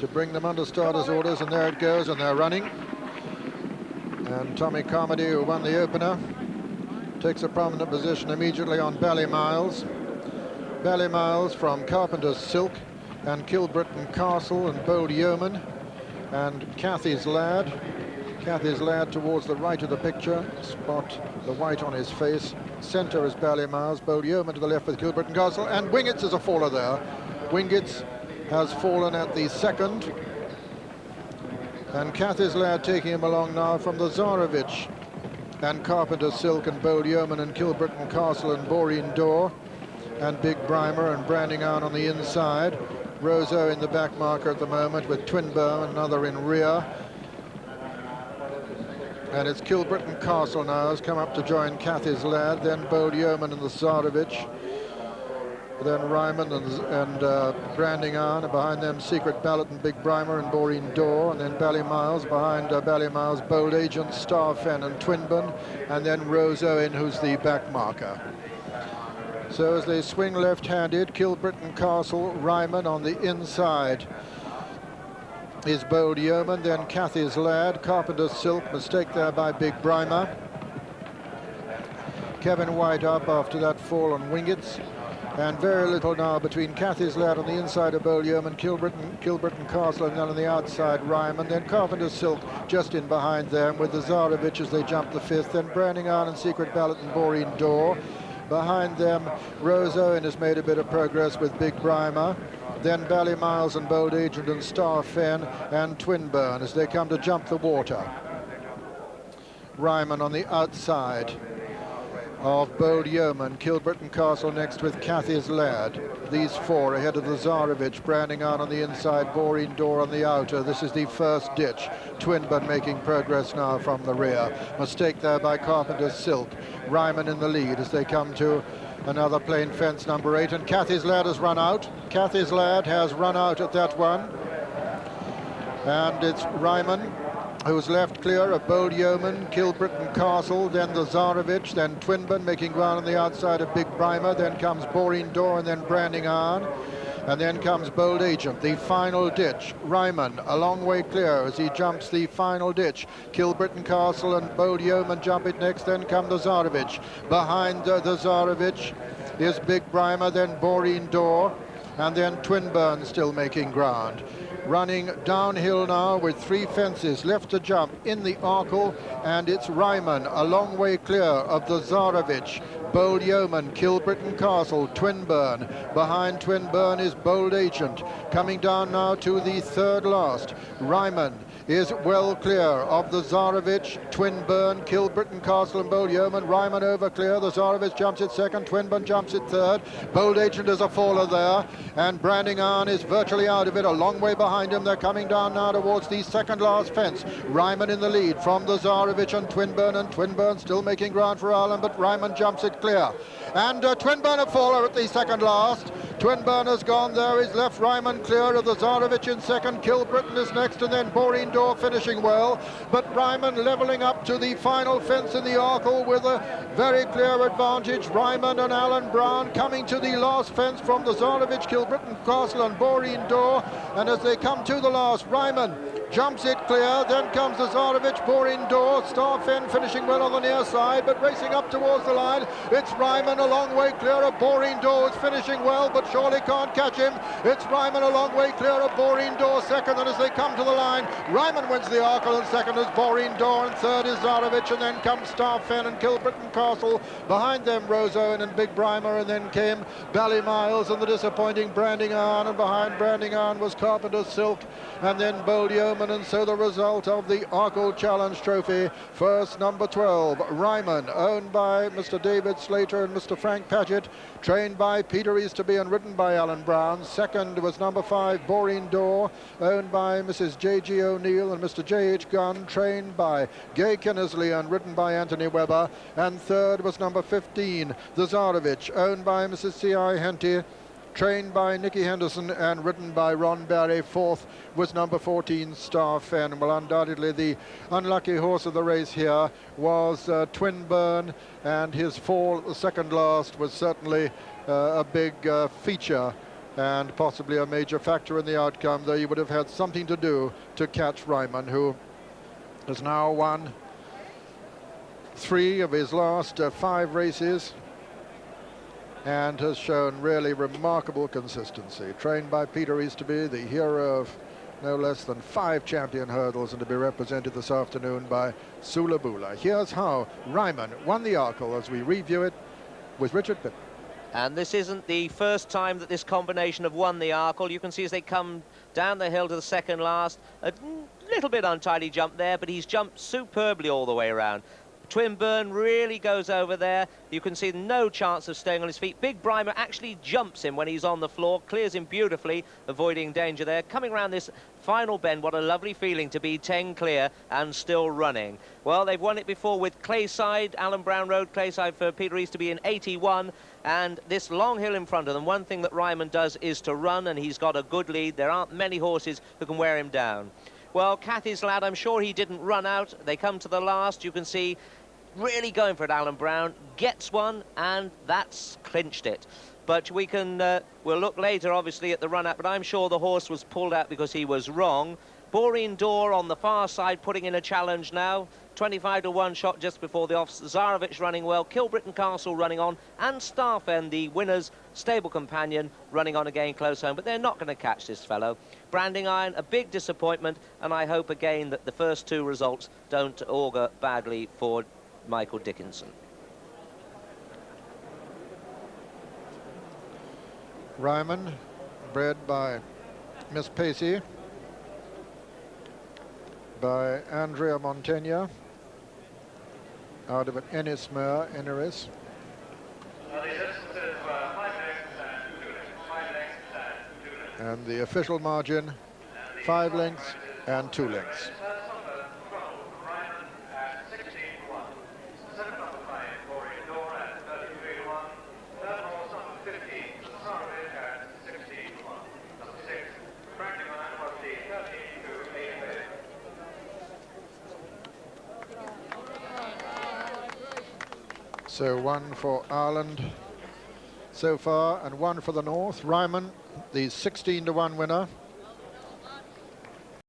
to bring them under starters orders, and there it goes, and they're running. And Tommy Carmody, who won the opener, takes a prominent position immediately on Ballymiles. Ballymiles from Carpenter's Silk and Kilbritton Castle and Bold Yeoman and Cathy's Lad. Cathy's Lad towards the right of the picture. Spot the white on his face. Centre is Ballymiles. Bold Yeoman to the left with Kilbritton Castle. And Wingett's is a faller there. Wingett's has fallen at the second. And Cathy's Lad taking him along now from the Tsarevich and Carpenter's Silk and Bold Yeoman and Kilbritton Castle and Boreen Door and Big Brimer and Brandingham on the inside. Roseau in the back marker at the moment with Twinburn, another in rear. And it's Kilbritton Castle now has come up to join Cathy's Lad, then Bold Yeoman and the Tsarevich, then Ryman and Brandingham, and behind them Secret Ballot and Big Brimer and Boreen Door, and then Ballymiles, behind Ballymiles, Bold Agent, Starfen and Twinburn, and then Roseau in, who's the back marker. So as they swing left-handed, Kilbritton Castle, Ryman on the inside is Bold Yeoman, then Cathy's Lad, Carpenter's Silk, mistake there by Big Brimer. Kevin White up after that fall on Wingett's, and very little now between Cathy's Lad on the inside of Bold Yeoman, Kilbritton Castle, and then on the outside Ryman, then Carpenter's Silk just in behind them with the Tsarevich as they jump the fifth, then Brandingham and Secret Ballot and Boreen Door. Behind them, Roseau has made a bit of progress with Big Brimer. Then Ballymiles and Bold Agent and Starfen and Twinburn as they come to jump the water. Ryman on the outside of Bold Yeoman, Kilbritton Castle next with Cathy's Lad. These four ahead of the Tsarevich, Brandingham on the inside, Boreen Door on the outer. This is the first ditch. Twinburn making progress now from the rear. Mistake there by Carpenter's Silk. Ryman in the lead as they come to another plain fence, number 8, and Cathy's Lad has run out. Cathy's Lad has run out at that one. And it's Ryman who's left clear of Bold Yeoman, Kilbritton Castle, then the Tsarevich, then Twinburn making ground on the outside of Big Brimer, then comes Boreen Door and then Brandingham. And then comes Bold Agent, the final ditch. Ryman a long way clear as he jumps the final ditch. Kilbritton Castle and Bold Yeoman jump it next, then come the Tsarevich. Behind the Tsarevich is Big Brimer, then Boreen Door, and then Twinburn still making ground. Running downhill now with 3 fences left to jump in the Arkle, and it's Ryman a long way clear of the Tsarevich. Bold Yeoman, Kilbritton Castle, Twinburn. Behind Twinburn is Bold Agent. Coming down now to the third last. Ryman is well clear of the Tsarevich, Twinburn, Kilbritton Castle and Bold Yeoman. Ryman over clear. The Tsarevich jumps it second. Twinburn jumps it third. Bold Agent is a faller there. And Brandingham is virtually out of it. A long way behind him. They're coming down now towards the second last fence. Ryman in the lead from the Tsarevich and Twinburn still making ground for Ireland, but Ryman jumps it clear. And Twinburn a faller at the second last. Twinburn has gone there. He's left Ryman clear of the Tsarevich in second. Kilbritton is next, and then Boreen Door finishing well. But Ryman levelling up to the final fence in the Arkle with a very clear advantage. Ryman and Alan Brown coming to the last fence from the Tsarevich, Kilbritton Castle and Boreen Door. And as they come to the last, Ryman jumps it clear, then comes the Tsarevich, Boreen Door, Starfen finishing well on the near side, but racing up towards the line. It's Ryman a long way clear of Boreen Door, is finishing well, but surely can't catch him. It's Ryman a long way clear of Boreen Door second, and as they come to the line, Ryman wins the Arkle, and second is Boreen Door, and third is Tsarevich, and then comes Starfen and Kilbritton Castle. Behind them, Roseau and Big Brimer, and then came Ballymiles and the disappointing Brandingham, and behind Brandingham was Carpenter's Silk, and then Bold Yeoman. And so the result of the Arkle Challenge Trophy, first number 12, Ryman, owned by Mr. David Slater and Mr. Frank Paget, trained by Peter Easterby and ridden by Alan Brown. Second was number 5, Boreen Door, owned by Mrs. J.G. O'Neill and Mr. J.H. Gunn, trained by Gay Kinnersley and ridden by Anthony Webber. And third was number 15, the Tsarevich, owned by Mrs. C.I. Henty, trained by Nicky Henderson and ridden by Ron Barry. Fourth was number 14, Starfen. Well, undoubtedly the unlucky horse of the race here was Twinburn, and his fall at the second last was certainly a big feature and possibly a major factor in the outcome, though he would have had something to do to catch Ryman, who has now won 3 of his last 5 races and has shown really remarkable consistency. Trained by Peter Easterby, the hero of no less than 5 champion hurdles, and to be represented this afternoon by Sula Bula. Here's how Ryman won the Arkle as we review it with Richard Pitt. And this isn't the first time that this combination have won the Arkle. You can see as they come down the hill to the second last, a little bit untidy jump there, but he's jumped superbly all the way around. Twinburn really goes over there. You can see no chance of staying on his feet. Big Brymer actually jumps him when he's on the floor, clears him beautifully, avoiding danger there. Coming around this final bend, what a lovely feeling to be 10 clear and still running. Well, they've won it before with Clayside, Alan Brown Road, Clayside for Peter Easterby in 81, and this long hill in front of them. One thing that Ryman does is to run, and he's got a good lead. There aren't many horses who can wear him down. Well, Cathy's Lad, I'm sure he didn't run out. They come to the last. You can see really going for it, Alan Brown. Gets one, and that's clinched it. But we can, we'll look later, obviously, at the run-out, but I'm sure the horse was pulled out because he was wrong. Boreen Door on the far side putting in a challenge now. 25 to 1 shot just before the off. Zarovich running well, Kilbritton Castle running on, and Starfend, the winner's stable companion, running on again close home. But they're not going to catch this fellow. Branding Iron, a big disappointment, and I hope again that the first 2 results don't augur badly for Michael Dickinson. Ryman, bred by Miss Pacey, by Andrea Montaigne, out of an Ennismere, Enneris. And the official margin, 5 lengths and 2 lengths. So 1 for Ireland so far, and 1 for the North. Ryman, the 16 to 1 winner,